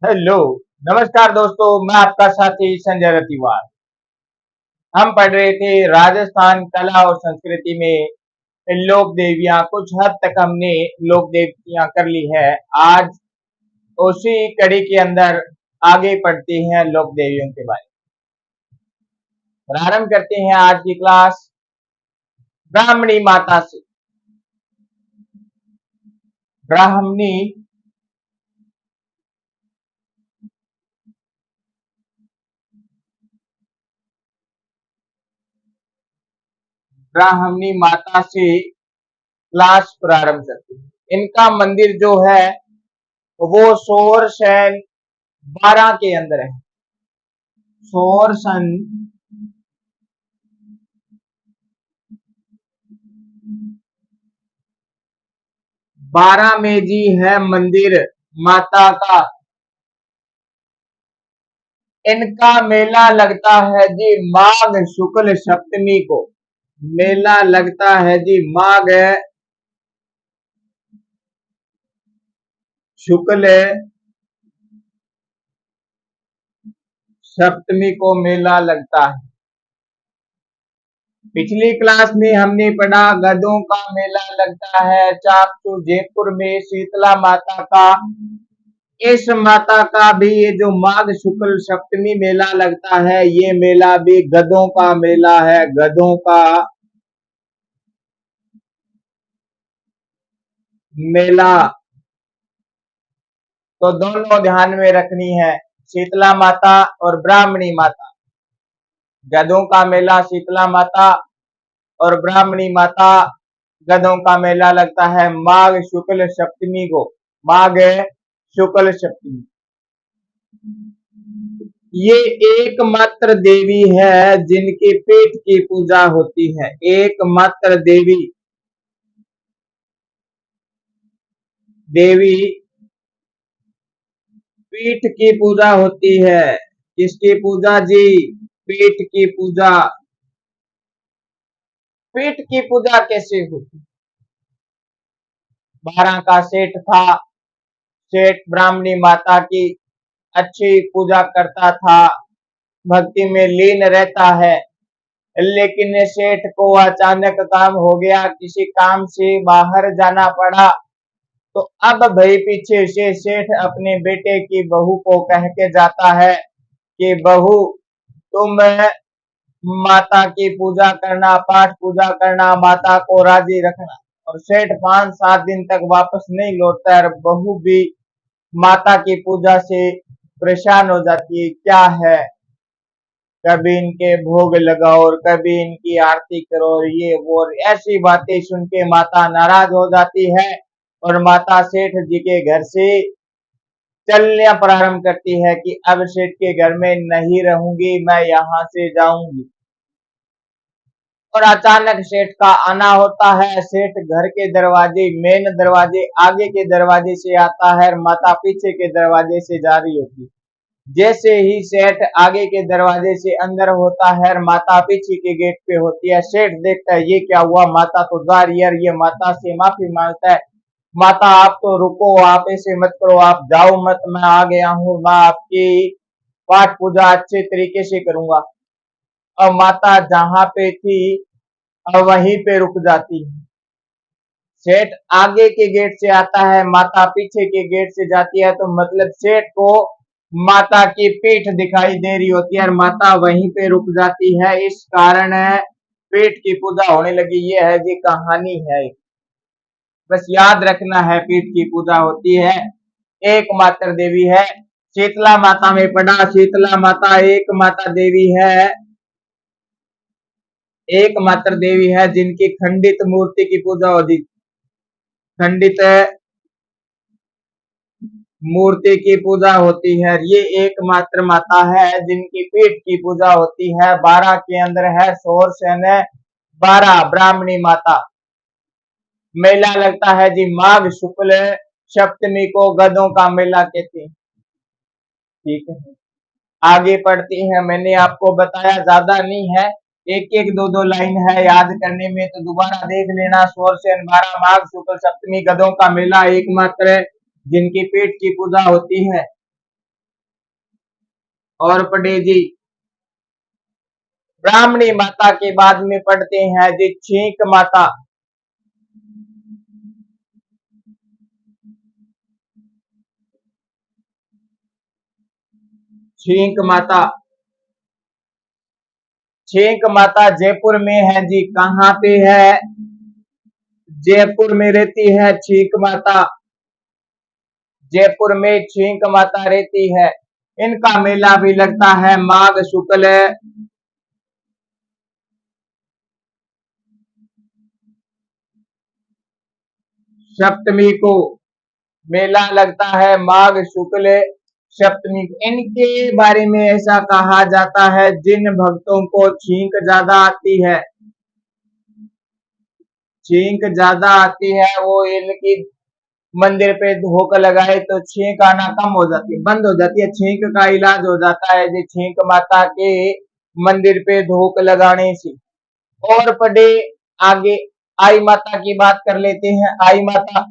Hello, नमस्कार दोस्तों, मैं आपका साथी संजय रतिवाल। हम पढ़ रहे थे राजस्थान कला और संस्कृति में लोक देवियां। कुछ हद तक हमने लोक देवियां कर ली है। आज उसी कड़ी के अंदर आगे पढ़ते हैं लोक देवियों के बारे में। प्रारंभ करते हैं आज की क्लास ब्राह्मणी माता से। ब्राह्मणी ब्राह्मणी माता से क्लास प्रारंभ करते हैं। इनका मंदिर जो है वो सोर सन 12 के अंदर है। सोर सन 12 में जी है मंदिर माता का। इनका मेला लगता है जी माघ शुक्ल सप्तमी को। मेला लगता है जी माघ शुक्ल सप्तमी को मेला लगता है। पिछली क्लास में हमने पढ़ा गधों का मेला लगता है चाकसू जयपुर में शीतला माता का। इस माता का भी ये जो माघ शुक्ल सप्तमी मेला लगता है, ये मेला भी गधों का मेला है। गधों का मेला तो दोनों ध्यान में रखनी है, शीतला माता और ब्राह्मणी माता। गधों का मेला शीतला माता और ब्राह्मणी माता गधों का मेला लगता है माघ शुक्ल सप्तमी को। माघ शुक्ल सप्तमी। ये एकमात्र देवी है जिनकी पीठ की पूजा होती है। एकमात्र देवी पीठ की पूजा होती है। किसकी पूजा जी? पीठ की पूजा। पीठ की पूजा कैसे होती? 12 का सेठ था। सेठ ब्राह्मणी माता की अच्छी पूजा करता था, भक्ति में लीन रहता है। लेकिन सेठ को अचानक काम हो गया, किसी काम से बाहर जाना पड़ा। तो अब भाई पीछे से सेठ अपने बेटे की बहू को कह के जाता है कि बहू तुम माता की पूजा करना, पाठ पूजा करना, माता को राजी रखना। और सेठ 5-7 दिन तक वापस नहीं लौटता है और बहू भी माता की पूजा से परेशान हो जाती है। क्या है, कभी इनके भोग लगाओ और कभी इनकी आरती करो और ये वो ऐसी बातें सुन के माता नाराज हो जाती है और माता सेठ जी के घर से चलना प्रारंभ करती है कि अब सेठ के घर में नहीं रहूंगी, मैं यहाँ से जाऊंगी। और अचानक सेठ का आना होता है। सेठ घर के दरवाजे, मेन दरवाजे, आगे के दरवाजे से आता है और माता पीछे के दरवाजे से जा रही होती है। जैसे ही सेठ आगे के दरवाजे से अंदर होता है और माता पीछे के गेट पे होती है, सेठ देखता है ये क्या हुआ, माता तो जा रही है। ये माता से माफी मांगता है, माता आप तो रुको, आप ऐसे मत करो, आप जाओ मत, मैं आ गया हूँ, मैं आपकी पाठ पूजा अच्छे तरीके से करूंगा। और माता जहां पे थी और वहीं पे रुक जाती है। सेठ आगे के गेट से आता है, माता पीछे के गेट से जाती है, तो मतलब सेठ को माता की पीठ दिखाई दे रही होती है और माता वहीं पे रुक जाती है। इस कारण पीठ की पूजा होने लगी। ये है जी कहानी है, बस याद रखना है, पीठ की पूजा होती है। एकमात्र देवी है। शीतला माता में पढ़ा, शीतला माता एकमात्र देवी है। एकमात्र देवी है जिनकी खंडित मूर्ति की पूजा होती। खंडित मूर्ति की पूजा होती है। ये एकमात्र माता है जिनकी पीठ की पूजा होती है। 12 के अंदर है सोर सन 12 ब्राह्मणी माता। मेला लगता है जी माघ शुक्ल सप्तमी को, गधों का मेला कहते हैं। ठीक है, आगे पढ़ते हैं। मैंने आपको बताया ज्यादा नहीं है, एक एक दो दो लाइन है, याद करने में तो दोबारा देख लेना। सोर सन 12 माघ शुक्ल सप्तमी, गधों का मेला एकमात्र जिनकी पीठ की पूजा होती है। और पढ़े जी ब्राह्मणी माता के बाद में पढ़ते हैं जी छींक माता। छींक माता, छींक माता जयपुर में है जी। कहाँ पे है? जयपुर में रहती है छींक माता। जयपुर में छींक माता रहती है। इनका मेला भी लगता है माघ शुक्ल सप्तमी को। मेला लगता है माघ शुक्ल सप्तमी। इनके बारे में ऐसा कहा जाता है जिन भक्तों को छींक ज्यादा आती है, छींक ज्यादा आती है, वो इनकी मंदिर पे धोक लगाए तो छींक आना कम हो जाती है, बंद हो जाती है। छींक का इलाज हो जाता है जी छींक माता के मंदिर पे धोक लगाने से। और पढ़े आगे आई माता की बात कर लेते हैं। आई माता,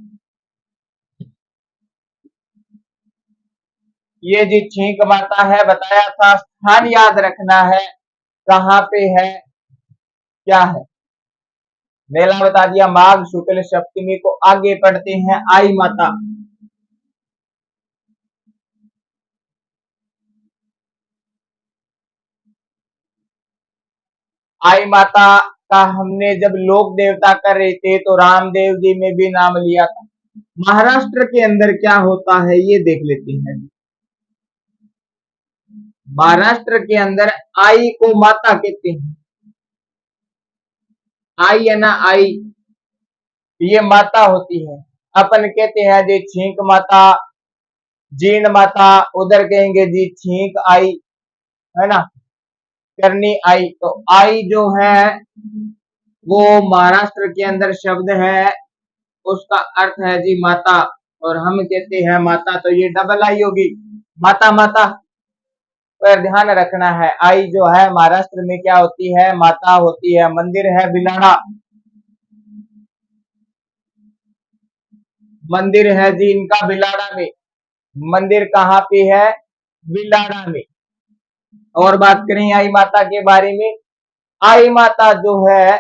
ये जी छींक माता है, बताया था। स्थान याद रखना है, कहाँ पे है, क्या है। मेला बता दिया माघ शुक्ल सप्तमी को। आगे पढ़ते हैं आई माता। आई माता का हमने जब लोक देवता कर रहे थे तो रामदेव जी में भी नाम लिया था। महाराष्ट्र के अंदर क्या होता है ये देख लेते हैं। महाराष्ट्र के अंदर आई को माता कहते हैं। आई है ना, आई ये माता होती है। अपन कहते हैं जी छींक माता, जीण माता, उधर कहेंगे जी छींक आई, है ना, करनी आई। तो आई जो है वो महाराष्ट्र के अंदर शब्द है, उसका अर्थ है जी माता। और हम कहते हैं माता, तो ये डबल आई होगी, माता माता। पर ध्यान रखना है आई जो है महाराष्ट्र में क्या होती है, माता होती है। मंदिर है बिलाड़ा, मंदिर है जी इनका बिलाड़ा में। मंदिर कहाँ पे है? बिलाड़ा में। और बात करें आई माता के बारे में, आई माता जो है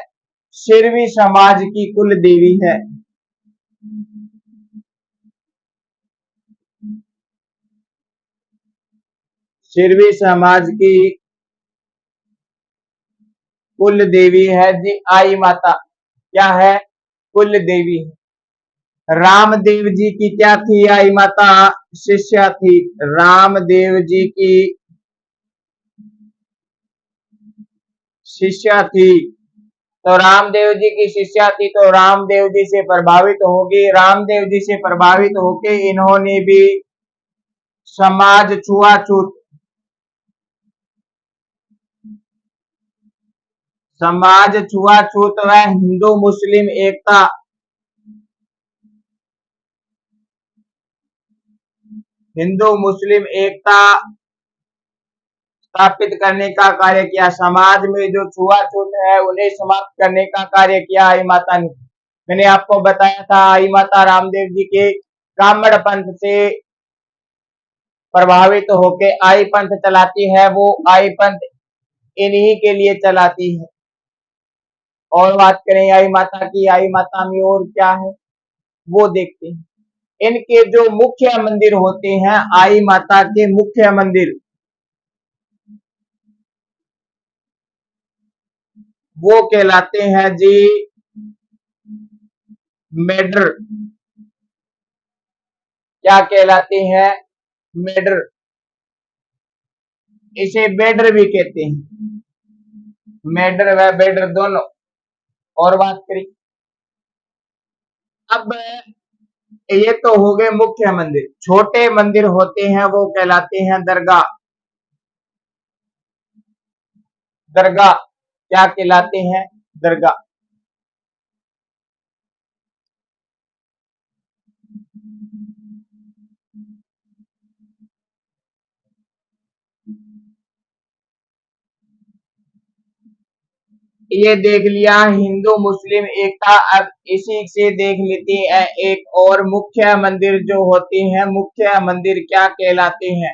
शिरवी समाज की कुल देवी है। शिरवी समाज की कुल देवी है जी आई माता। क्या है? कुल देवी है। रामदेव जी की क्या थी आई माता? शिष्या थी। रामदेव जी की शिष्या थी। तो रामदेव जी की शिष्या थी तो रामदेव जी से प्रभावित होगी। रामदेव जी से प्रभावित होके इन्होंने भी समाज छुआछूत, समाज छुआछूत व हिंदू मुस्लिम एकता, हिंदू मुस्लिम एकता स्थापित करने का कार्य किया। समाज में जो छुआछूत है उन्हें समाप्त करने का कार्य किया आई माता ने। मैंने आपको बताया था आई माता रामदेव जी के ब्राह्मण पंथ से प्रभावित होके आई पंथ चलाती है। वो आई पंथ इन्हीं के लिए चलाती है। और बात करें आई माता की, आई माता में और क्या है वो देखते हैं। इनके जो मुख्य मंदिर होते हैं, आई माता के मुख्य मंदिर, वो कहलाते हैं जी मेडर। क्या कहलाते हैं? मेडर। इसे बेडर भी कहते हैं, मेडर व बेडर दोनों। और बात करें अब, ये तो हो गए मुख्य मंदिर। छोटे मंदिर होते हैं वो कहलाते हैं दरगाह। दरगाह क्या कहलाते हैं? दरगाह। ये देख लिया हिंदू मुस्लिम एकता। अब इसी से देख लेते हैं एक और मुख्य मंदिर जो होते हैं, मुख्य मंदिर क्या कहलाते हैं।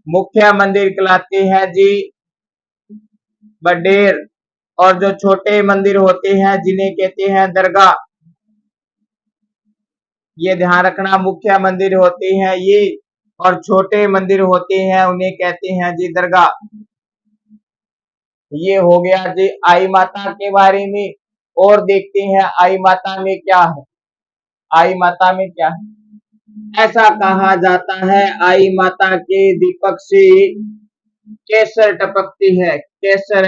मुख्य मंदिर कहलाते हैं जी बडेर, और जो छोटे मंदिर होते हैं जिन्हें कहते हैं दरगाह। ये ध्यान रखना, मुख्य मंदिर होते हैं ये, और छोटे मंदिर होते हैं उन्हें कहते हैं जी दरगाह। ये हो गया जी आई माता के बारे में। और देखते हैं आई माता में क्या है। आई माता में क्या है? ऐसा कहा जाता है आई माता के दीपक से केसर टपकती है। केसर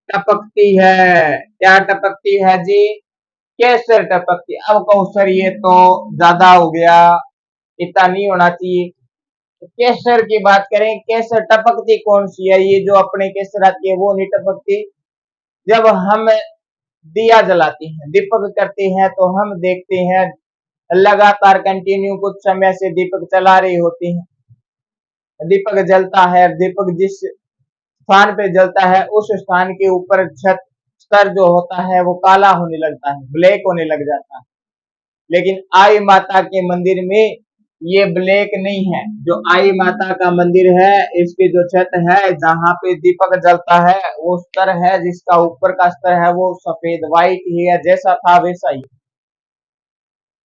टपकती है। क्या टपकती है जी? केसर टपकती। अब कहूं सर ये तो ज्यादा हो गया, इतना नहीं होना चाहिए। तो केसर की बात करें, केसर टपकती कौन सी है? ये जो अपने केसर आती है वो नहीं टपकती। जब हम दिया जलाते हैं, दीपक करते हैं, तो हम देखते हैं लगातार कंटिन्यू कुछ समय से दीपक चला रहे होते हैं, दीपक जलता है। दीपक जिस स्थान पे जलता है उस स्थान के ऊपर छत स्तर जो होता है वो काला होने लगता है, ब्लैक होने लग जाता है। लेकिन आई माता के मंदिर में ये ब्लैक नहीं है। जो आई माता का मंदिर है, इसकी जो छत है जहां पे दीपक जलता है, वो स्तर है जिसका ऊपर का स्तर है वो सफेद व्हाइट ही है, जैसा था वैसा ही।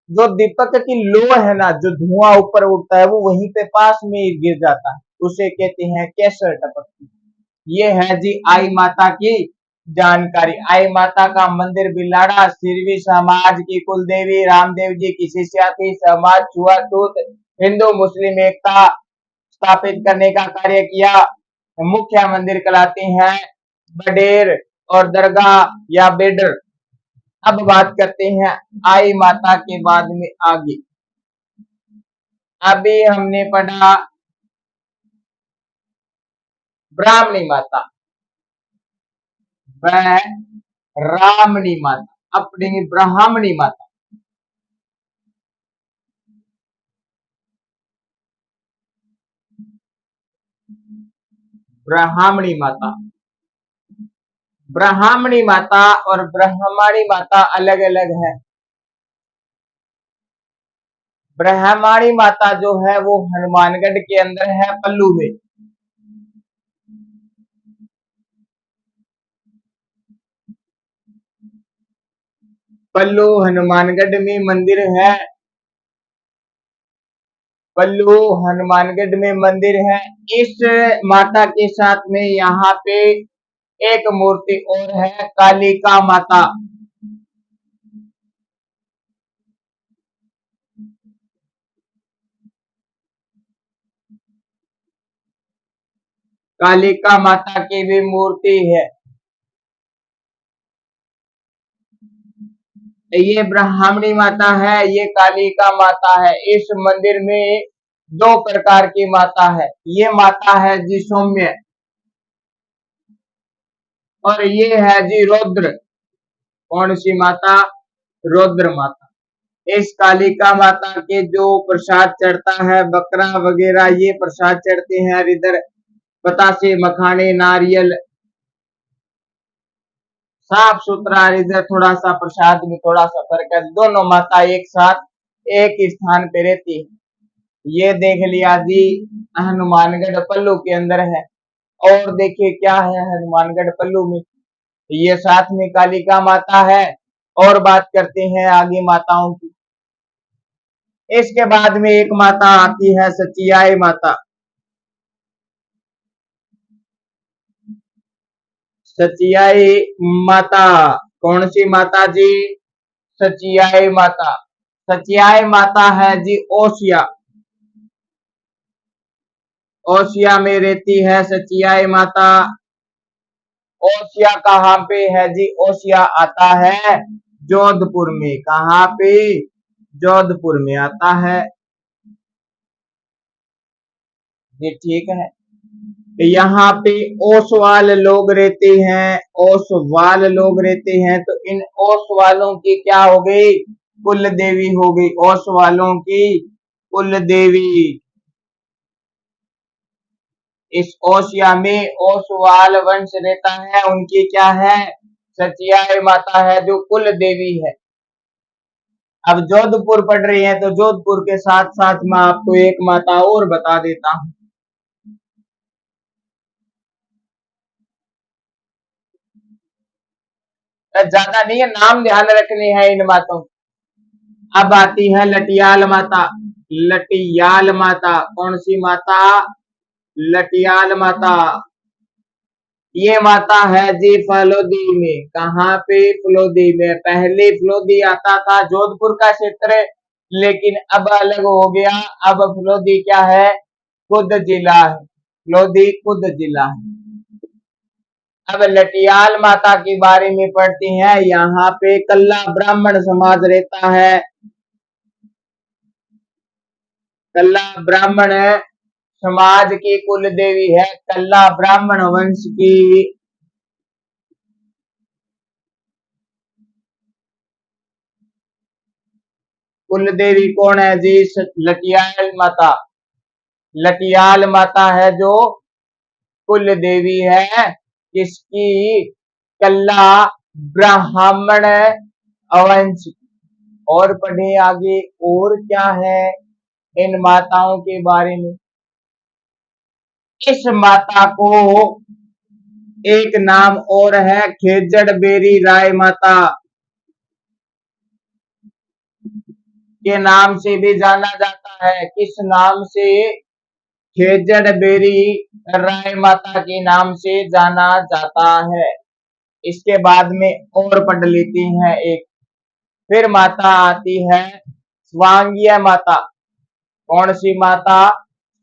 जो दीपक की लो है ना, जो धुआं ऊपर उठता है वो वहीं पे पास में ही गिर जाता है, उसे कहते हैं केसर टपकती। ये है जी आई माता की जानकारी। आई माता का मंदिर बिलाड़ा सिरवी समाज की कुल देवी, रामदेव जी की शिष्या थी। समाज छुआछूत, हिंदू मुस्लिम एकता स्थापित करने का कार्य किया। मुख्य मंदिर कहलाते हैं बडेर और दरगाह या बेडर। अब बात करते हैं आई माता के बाद में आगे। अभी हमने पढ़ा ब्राह्मणी माता, वह रामणी माता। अब पढ़ेंगे ब्राह्मणी माता। ब्राह्मणी माता, ब्राह्मणी माता और ब्रह्मणी माता अलग अलग है। ब्रह्मणी माता जो है वो हनुमानगढ़ के अंदर है, पल्लू में। पल्लू हनुमानगढ़ में मंदिर है। पल्लू हनुमानगढ़ में मंदिर है। इस माता के साथ में यहाँ पे एक मूर्ति और है, कालिका माता। कालिका माता की भी मूर्ति है। ये ब्राह्मणी माता है, ये कालिका माता है। इस मंदिर में दो प्रकार की माता है। ये माता है जी सौम्य, और ये है जी रौद्र। कौन सी माता? रौद्र माता। इस कालिका माता के जो प्रसाद चढ़ता है, बकरा वगैरह ये प्रसाद चढ़ते हैं। इधर बतासे, मखाने, नारियल, साफ सुथरा। इधर थोड़ा सा प्रसाद में थोड़ा सा फर्क है। दोनों माता एक साथ एक ही स्थान पे रहती है। ये देख लिया जी हनुमानगढ़ पल्लू के अंदर है। और देखिए क्या है हनुमानगढ़ पल्लू में, ये साथ में कालिका माता है। और बात करते हैं आगे माताओं की। इसके बाद में एक माता आती है सचियाई माता। सचियाई माता, कौन सी माता जी? सचियाई माता। सचियाई माता है जी ओसिया। ओसिया में रहती है सचियाई माता। ओसिया कहाँ पे है जी? ओसिया आता है जोधपुर में। कहाँ पे? जोधपुर में आता है। ये ठीक है। यहाँ पे ओसवाल लोग रहते हैं। ओसवाल लोग रहते हैं, तो इन ओसवालों की क्या हो गई? कुल देवी हो गई। ओसवालों की कुल देवी। इस ओसिया में ओसवाल वंश रहता है, उनकी क्या है? सचियाई माता है जो कुल देवी है। अब जोधपुर पढ़ रही है तो जोधपुर के साथ साथ मैं आपको एक माता और बता देता हूं। ज्यादा नहीं है, नाम ध्यान रखने हैं इन बातों। अब आती है लटियाल माता। लटियाल माता कौन सी माता? लटियाल माता। ये माता है जी फलोदी में। कहाँ पे? फलोदी में। पहले फलोदी आता था जोधपुर का क्षेत्र, लेकिन अब अलग हो गया। अब फलोदी क्या है? खुद जिला है। फलोदी खुद जिला है। अब लटियाल माता के बारे में पढ़ते हैं। यहाँ पे कल्ला ब्राह्मण समाज रहता है। कल्ला ब्राह्मण समाज की कुल देवी है। कल्ला ब्राह्मण वंश की कुल देवी कौन है जी? लटियाल माता। लटियाल माता है जो कुल देवी है किसकी? कल्ला ब्राह्मण वंश। और पढ़े आगे, और क्या है इन माताओं के बारे में। इस माता को एक नाम और है, खेजड़ बेरी राय माता के नाम से भी जाना जाता है। किस नाम से? खेजड़ बेरी राय माता के नाम से जाना जाता है। इसके बाद में और पढ़ लेती हैं एक। फिर माता आती है स्वांगिया माता। कौन सी माता?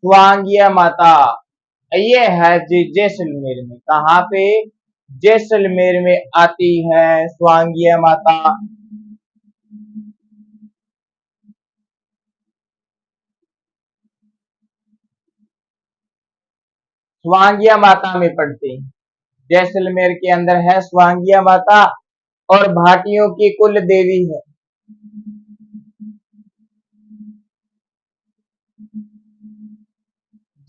स्वांगिया माता। ये है जी जैसलमेर में। कहाँ पे? जैसलमेर में आती है स्वांगिया माता। स्वांगिया माता में पढ़ते हैं। जैसलमेर के अंदर है स्वांगिया माता और भाटियों की कुल देवी है।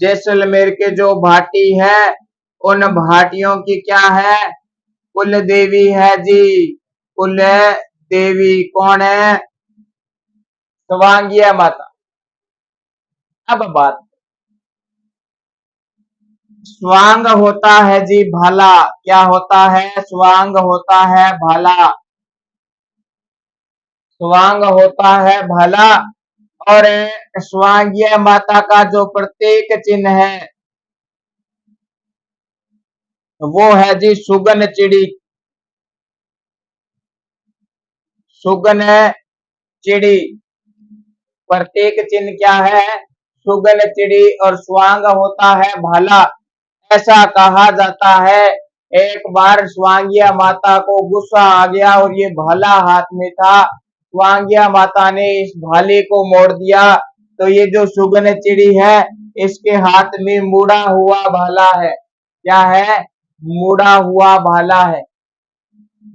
जैसलमेर के जो भाटी है उन भाटियों की क्या है? कुल देवी है जी। कुल देवी कौन है? स्वांगिया माता। अब बात, स्वांग होता है जी भाला। क्या होता है? स्वांग होता है भाला। स्वांग होता है भाला। और स्वांगिया माता का जो प्रत्येक चिन्ह है वो है जी सुगन चिड़ी। सुगन चिड़ी प्रत्येक चिन्ह क्या है? सुगन चिड़ी। और स्वांग होता है भाला। ऐसा कहा जाता है एक बार स्वांगिया माता को गुस्सा आ गया और ये भाला हाथ में था। स्वांगिया माता ने इस भाले को मोड़ दिया तो ये जो सुगन चिड़ी है इसके हाथ में मुड़ा हुआ भाला है। क्या है? मुड़ा हुआ भाला है।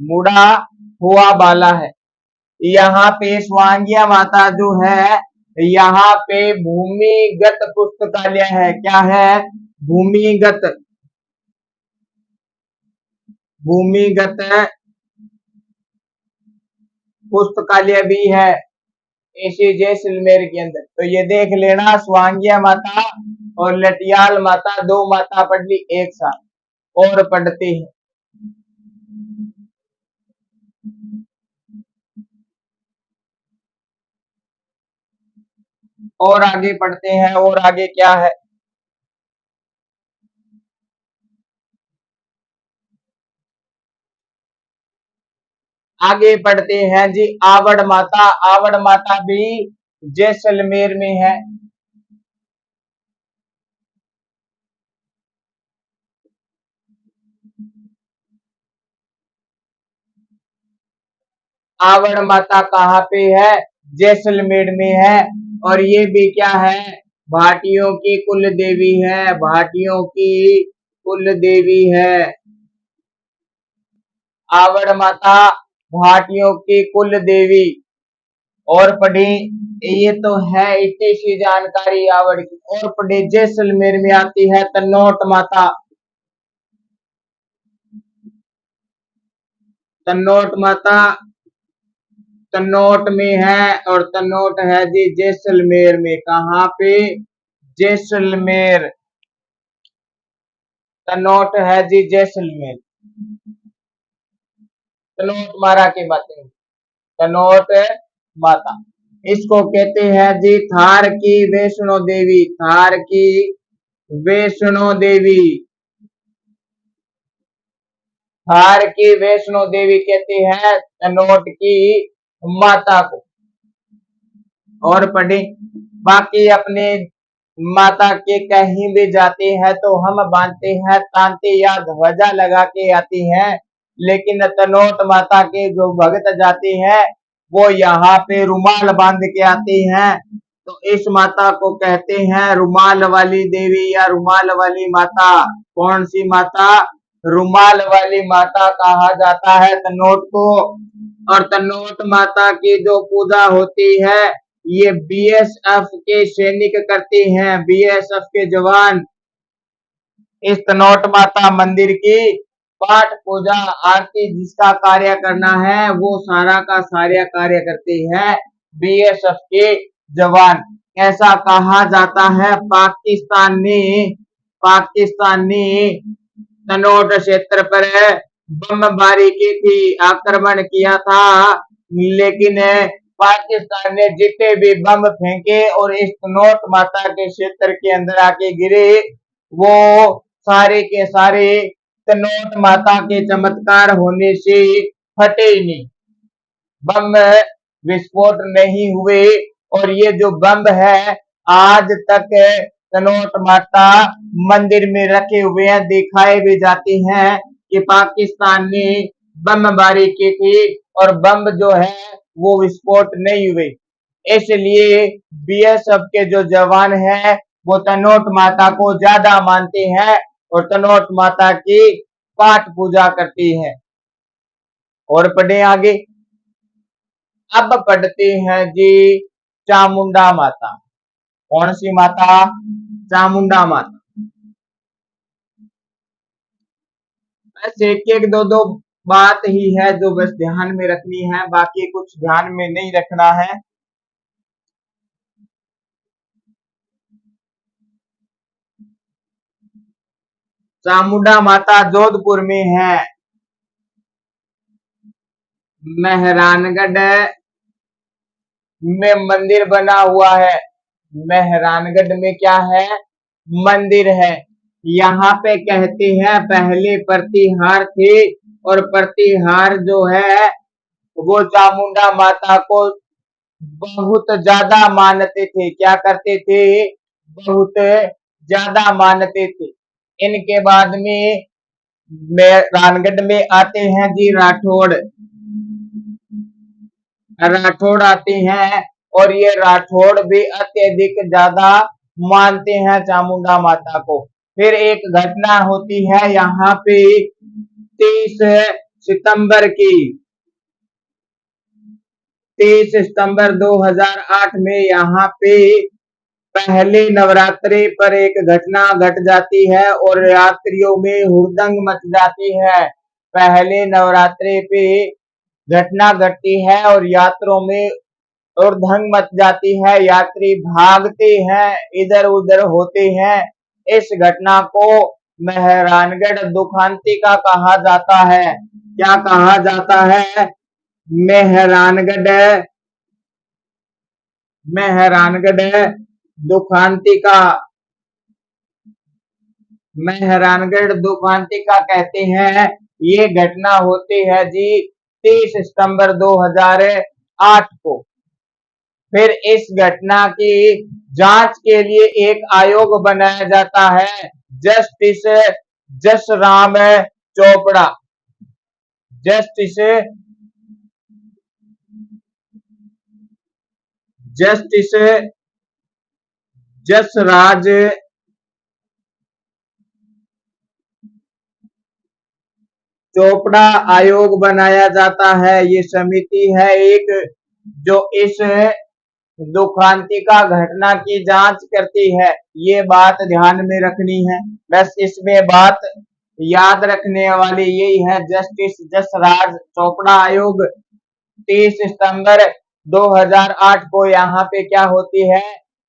मुड़ा हुआ भाला है। यहाँ पे स्वांगिया माता जो है, यहाँ पे भूमिगत पुस्तकालय है। क्या है? भूमिगत। भूमिगत पुस्तकालय भी है इसी जैसलमेर के अंदर। तो ये देख लेना, स्वांगिया माता और लटियाल माता, दो माता पढ़ ली एक साथ। और पढ़ते हैं, और आगे पढ़ते हैं। और आगे क्या है? आगे पढ़ते हैं जी आवड़ माता। आवड़ माता भी जैसलमेर में है। आवड़ माता कहाँ पे है? जैसलमेर में है। और ये भी क्या है? भाटियों की कुल देवी है। भाटियों की कुल देवी है आवड़ माता, भाटियों की कुल देवी। और पढ़ी, ये तो है इतनी सी जानकारी आवड़ की। और पढ़ी, जैसलमेर में आती है तन्नोट माता। तन्नोट माता तनोट में है, और तनोट है जी जैसलमेर में। कहाँ पे? जैसलमेर। तनोट है जी जैसलमेर। तनोट मारा की बातें, तनोट माता इसको कहते हैं जी थार की वैष्णो देवी। थार की वैष्णो देवी, थार की वैष्णो देवी कहते हैं तनोट की माता को। और पढ़े, बाकी अपने माता के कहीं भी जाते हैं तो हम बांधते हैं तांते या ध्वजा लगा के आती हैं, लेकिन तनोट माता के जो भक्त जाते हैं वो यहाँ पे रुमाल बांध के आते हैं। तो इस माता को कहते हैं रुमाल वाली देवी या रुमाल वाली माता। कौन सी माता? रुमाल वाली माता कहा जाता है तनोट को। और तनोट माता की जो पूजा होती है ये बीएसएफ के सैनिक करते हैं, बीएसएफ के जवान। इस तनोट माता मंदिर की पाठ पूजा आरती जिसका कार्य करना है वो सारा का सारा कार्य करते हैं बीएसएफ के जवान। ऐसा कहा जाता है पाकिस्तान ने तनोट क्षेत्र पर बमबारी की थी, आक्रमण किया था, लेकिन पाकिस्तान ने जितने भी बम फेंके और इस तनोट माता के क्षेत्र के अंदर आके गिरे वो सारे के सारे तनोट माता के चमत्कार होने से फटे नहीं, बम विस्फोट नहीं हुए। और ये जो बम है आज तक तनोट माता मंदिर में रखे हुए हैं, दिखाए भी जाते हैं कि पाकिस्तान ने बमबारी की थी और बम जो है वो विस्फोट नहीं हुए। इसलिए बीएसएफ के जो जवान हैं वो तनोट माता को ज्यादा मानते हैं और तनोट माता की पाठ पूजा करती है। और पढ़े आगे, अब पढ़ते हैं जी चामुंडा माता। कौन सी माता? चामुंडा माता। बस एक एक दो दो बात ही है जो बस ध्यान में रखनी है, बाकी कुछ ध्यान में नहीं रखना है। चामुंडा माता जोधपुर में है। मेहरानगढ़ में मंदिर बना हुआ है। मेहरानगढ़ में क्या है? मंदिर है। यहाँ पे कहते हैं पहले प्रतिहार थे और प्रतिहार जो है वो चामुंडा माता को बहुत ज्यादा मानते थे। क्या करते थे? बहुत ज्यादा मानते थे। इनके बाद में मेहरानगढ़ में आते हैं जी राठौड़। राठौड़ आते हैं और ये राठौड़ भी अत्यधिक ज्यादा मानते हैं चामुंडा माता को। फिर एक घटना होती है यहाँ पे 30 सितंबर की, 30 सितंबर 2008 में यहाँ पे पहले नवरात्रि पर एक घटना घट जाती है और यात्रियों में हुड़दंग मच जाती है। पहले नवरात्रि पे घटना घटती है और यात्रियों में और धंग मच जाती है, यात्री भागते हैं, इधर उधर होते हैं। इस घटना को मेहरानगढ़ दुखांतिका कहा जाता है। क्या कहा जाता है? मेहरानगढ़ दुखांतिका। मेहरानगढ़ दुखांतिका कहते हैं। ये घटना होती है जी 30 सितंबर 2008 को। फिर इस घटना की जांच के लिए एक आयोग बनाया जाता है, जस्टिस जसराम चोपड़ा। जस्टिस जसराज चोपड़ा आयोग बनाया जाता है। ये समिति है एक जो इस दुखांतिका घटना की जांच करती है। ये बात ध्यान में रखनी है, बस इसमें बात याद रखने वाली यही है, जस्टिस जसराज चोपड़ा आयोग। 30 सितंबर 2008 को यहाँ पे क्या होती है,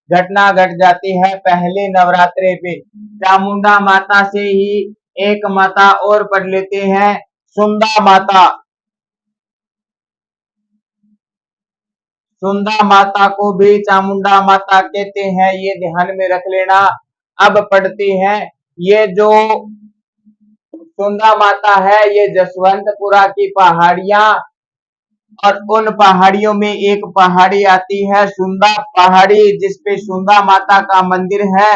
घटना घट जाती है पहले नवरात्रे पे। चामुंडा माता से ही एक माता और पढ़ लेते हैं, सुंदा माता। सुंदा माता को भी चामुंडा माता कहते हैं, ये ध्यान में रख लेना। अब पढ़ते हैं, ये जो सुंदा माता है ये जसवंतपुरा की पहाड़ियां, और उन पहाड़ियों में एक पहाड़ी आती है सुंदा पहाड़ी, जिसपे सुंदा माता का मंदिर है।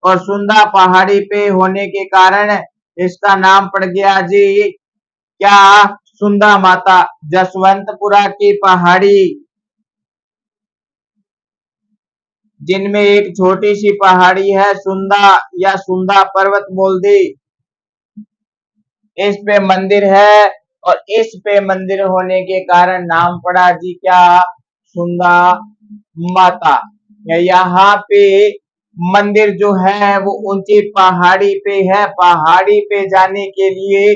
और सुंदा पहाड़ी पे होने के कारण इसका नाम पड़ गया जी क्या, सुंदा माता। जसवंतपुरा की पहाड़ी, जिनमें एक छोटी सी पहाड़ी है सुंदा या सुंदा पर्वत बोल दी, इस पे मंदिर है। और इस पे मंदिर होने के कारण नाम पड़ा जी क्या, सुंदा माता। यहाँ पे मंदिर जो है वो ऊंची पहाड़ी पे है। पहाड़ी पे जाने के लिए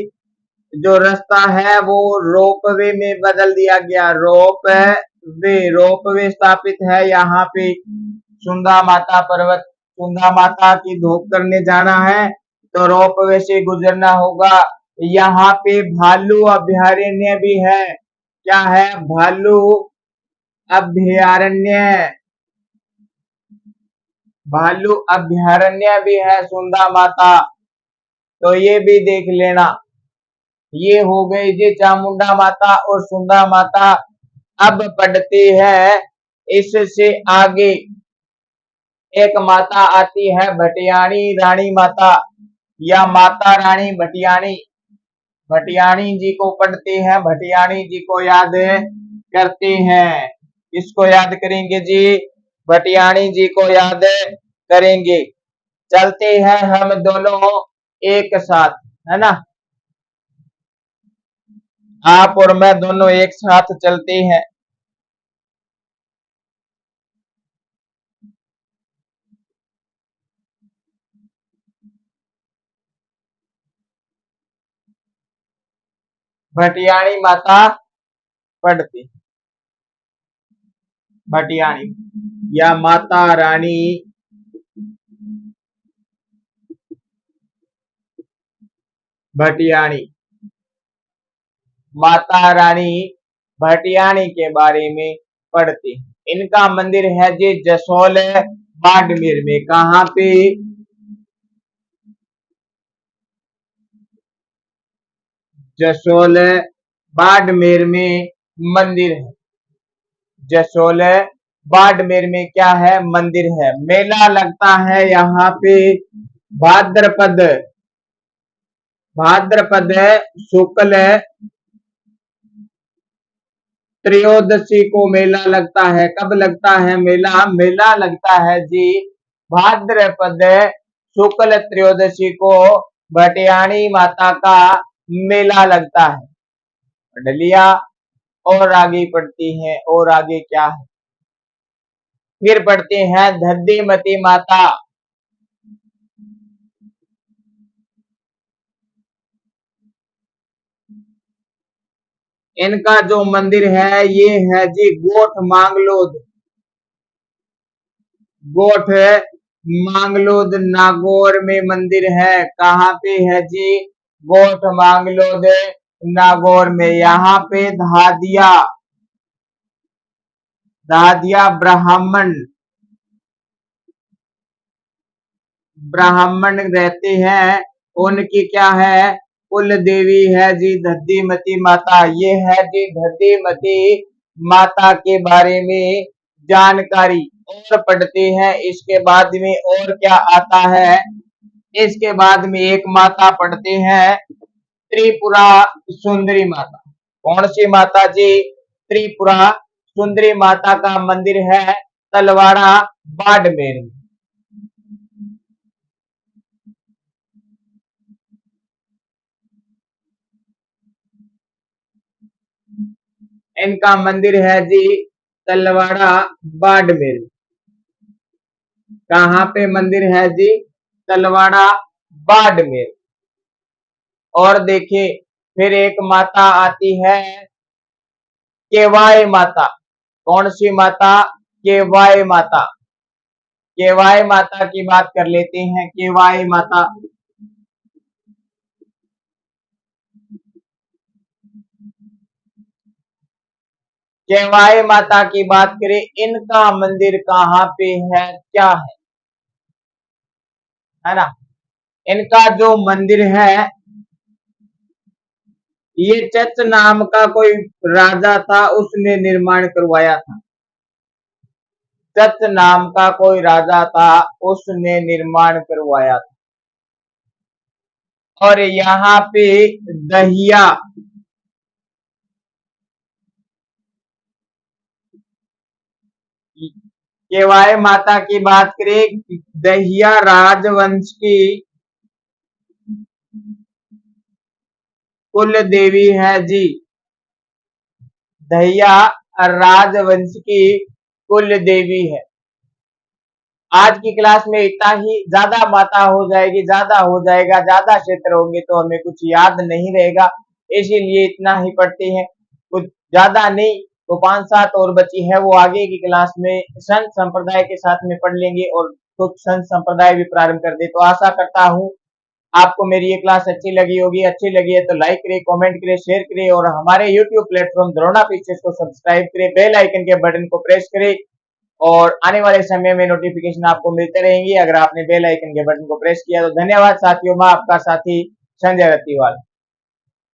जो रास्ता है वो रोपवे में बदल दिया गया। रोपवे स्थापित है यहाँ पे। सुंदा माता पर्वत, सुंदा माता की धूप करने जाना है तो रोपवे से गुजरना होगा। यहाँ पे भालू अभयारण्य भी है। क्या है, भालू अभयारण्य। भालू अभयारण्य भी है सुंदा माता, तो ये भी देख लेना। ये हो गई जी चामुंडा माता और सुंदा माता। अब पढ़ते हैं इससे आगे एक माता आती है भटियाणी रानी माता, या माता रानी भटियाणी। भटियाणी जी को पढ़ते हैं, भटियाणी जी को याद करते हैं। किसको याद करेंगे जी, भटियाणी जी को याद करेंगे। चलते हैं हम दोनों एक साथ, है ना, आप और मैं दोनों एक साथ चलते हैं। भटियाणी माता पढ़ती, भटियाणी या माता रानी भटियाणी। माता रानी भटियाणी के बारे में पढ़ते। इनका मंदिर है जी जसोल बाड़मेर में। कहाँ पे, जसोल बाड़मेर में मंदिर है। जसोल बाड़मेर में क्या है, मंदिर है। मेला लगता है यहाँ पे भाद्रपद, भाद्रपद शुक्ल त्रयोदशी को मेला लगता है। कब लगता है मेला, मेला लगता है जी भाद्रपद शुक्ल त्रयोदशी को भटियाणी माता का मेला लगता है। डलिया और आगे पढ़ती हैं, और आगे क्या है, फिर पढ़ते हैं धद्दीमती माता। इनका जो मंदिर है ये है जी गोठ मांगलोद, गोठ मांगलोद नागौर में मंदिर है। कहाँ पे है जी, गोठ मांगलोद नागौर में। यहाँ पे धादिया, धादिया ब्राह्मण, ब्राह्मण रहते हैं। उनकी क्या है, कुल देवी है जी धद्दीमती माता। ये है जी धद्दीमती माता के बारे में जानकारी। और पढ़ते हैं इसके बाद में और क्या आता है। इसके बाद में एक माता पढ़ते हैं त्रिपुरा सुंदरी माता। कौन सी माता जी, त्रिपुरा सुंदरी माता का मंदिर है तलवाड़ा बाड़मेर में। इनका मंदिर है जी तलवाड़ा बाड़मेर। कहाँ पे मंदिर है जी, तलवाड़ा बाड़मेर। और देखिए फिर एक माता आती है केवाय माता। कौन सी माता? केवाय माता। केवाय माता की बात कर लेते हैं। केवाय माता, केवाय माता की बात करें, इनका मंदिर कहाँ पे है, क्या है ना? इनका जो मंदिर है, ये चच नाम का कोई राजा था, उसने निर्माण करवाया था। चच नाम का कोई राजा था, उसने निर्माण करवाया था। और यहाँ पे दहिया, केवाय माता की बात करें, दहिया राजवंश की कुल देवी है जी। दहिया राजवंश की कुल देवी है। आज की क्लास में इतना ही। ज्यादा माता हो जाएगी, ज्यादा हो जाएगा, ज्यादा क्षेत्र होंगे तो हमें कुछ याद नहीं रहेगा, इसीलिए इतना ही पढ़ते हैं। कुछ ज्यादा नहीं तो 5-7 और बची है, वो आगे की क्लास में संत संप्रदाय के साथ में पढ़ लेंगे और कुछ संत संप्रदाय भी प्रारंभ कर दे। तो आशा करता हूँ आपको मेरी ये क्लास अच्छी लगी होगी। अच्छी लगी है तो लाइक करें, कमेंट करें, शेयर करें और हमारे यूट्यूब प्लेटफॉर्म द्रोणा पिक्चर्स को सब्सक्राइब करें, बेल आइकन के बटन को प्रेस करें और आने वाले समय में नोटिफिकेशन आपको मिलते रहेंगे अगर आपने बेल आइकन के बटन को प्रेस किया। तो धन्यवाद साथियों, मैं आपका साथी संजय रत्तीवाल।